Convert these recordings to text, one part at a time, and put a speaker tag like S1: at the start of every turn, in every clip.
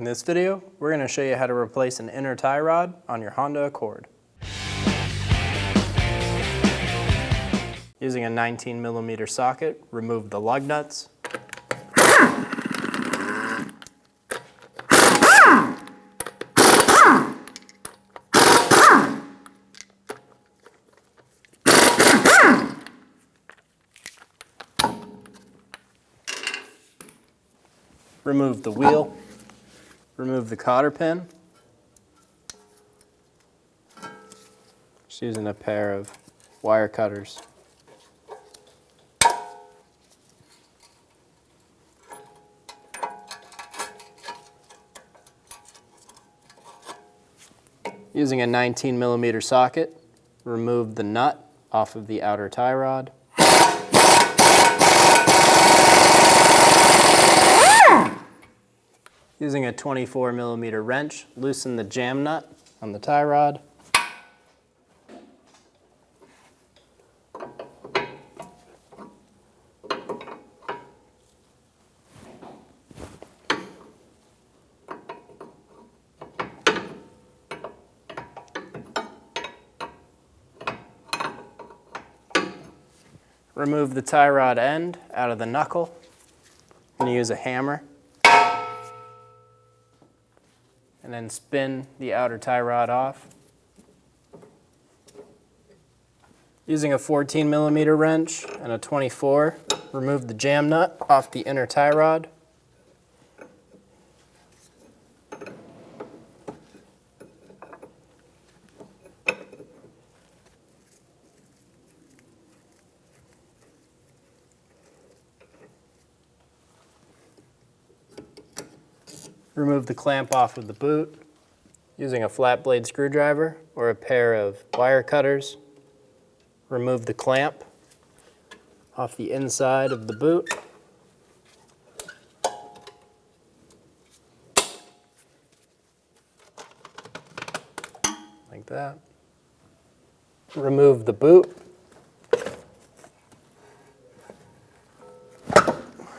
S1: In this video, we're going to show you how to replace an inner tie rod on your Honda Accord. Using a 19mm socket, remove the lug nuts. Remove the wheel. Remove the cotter pin. Just using a pair of wire cutters. Using a 19mm socket, remove the nut off of the outer tie rod. Using a 24mm wrench, loosen the jam nut on the tie rod. Remove the tie rod end out of the knuckle. I'm going to use a hammer. And then spin the outer tie rod off. Using a 14mm wrench and a 24, remove the jam nut off the inner tie rod. Remove the clamp off of the boot using a flat blade screwdriver or a pair of wire cutters. Remove the clamp off the inside of the boot. Like that. Remove the boot.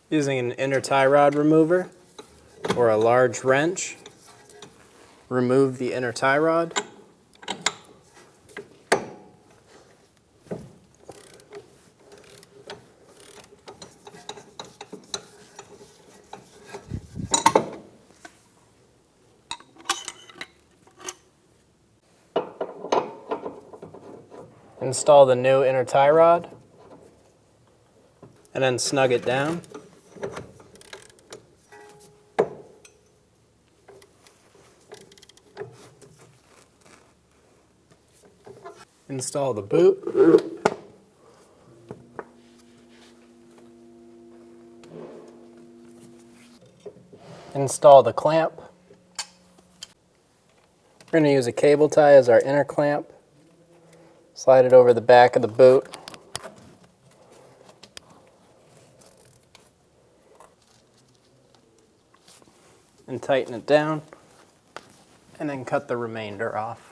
S1: Using an inner tie rod remover or a large wrench, remove the inner tie rod. Install the new inner tie rod and then snug it down. Install the boot. Install the clamp. We're going to use a cable tie as our inner clamp. Slide it over the back of the boot. And tighten it down. And then cut the remainder off.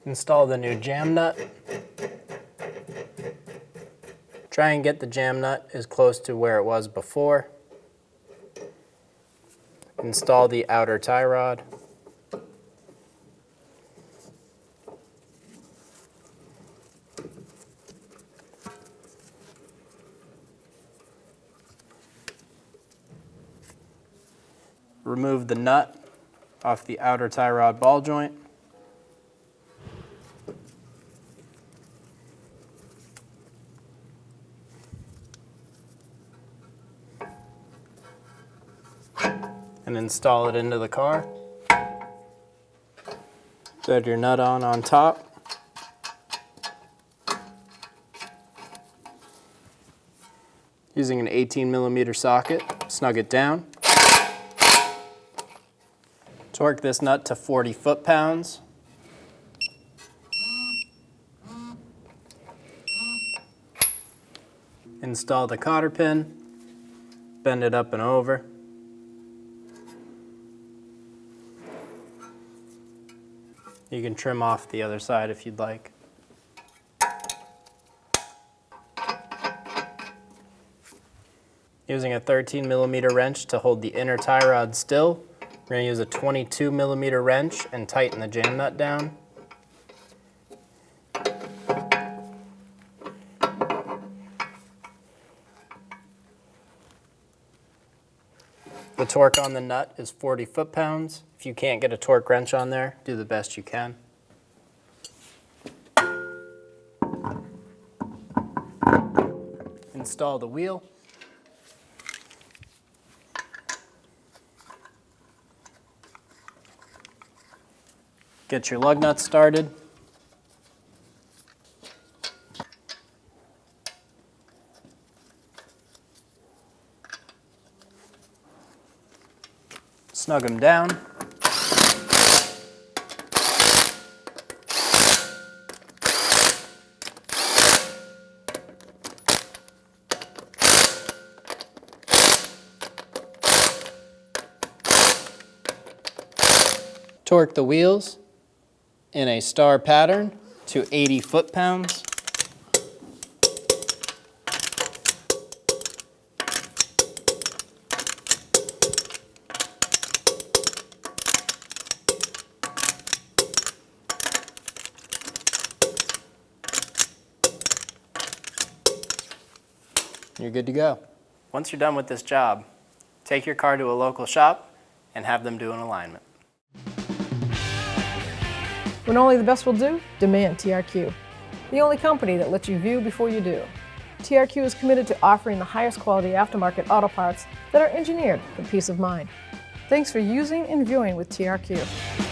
S1: Install the new jam nut. Try and get the jam nut as close to where it was before. Install the outer tie rod. Remove the nut off the outer tie rod ball joint. And install it into the car. Thread your nut on top. Using an 18mm socket, snug it down. Torque this nut to 40 foot-pounds. Install the cotter pin, bend it up and over. You can trim off the other side if you'd like. Using a 13mm wrench to hold the inner tie rod still, we're going to use a 22mm wrench and tighten the jam nut down. The torque on the nut is 40 foot-pounds. If you can't get a torque wrench on there, do the best you can. Install the wheel. Get your lug nuts started. Snug them down. Torque the wheels in a star pattern to 80 foot-pounds. You're good to go. Once you're done with this job, take your car to a local shop and have them do an alignment.
S2: When only the best will do, demand TRQ. The only company that lets you view before you do. TRQ is committed to offering the highest quality aftermarket auto parts that are engineered for peace of mind. Thanks for using and viewing with TRQ.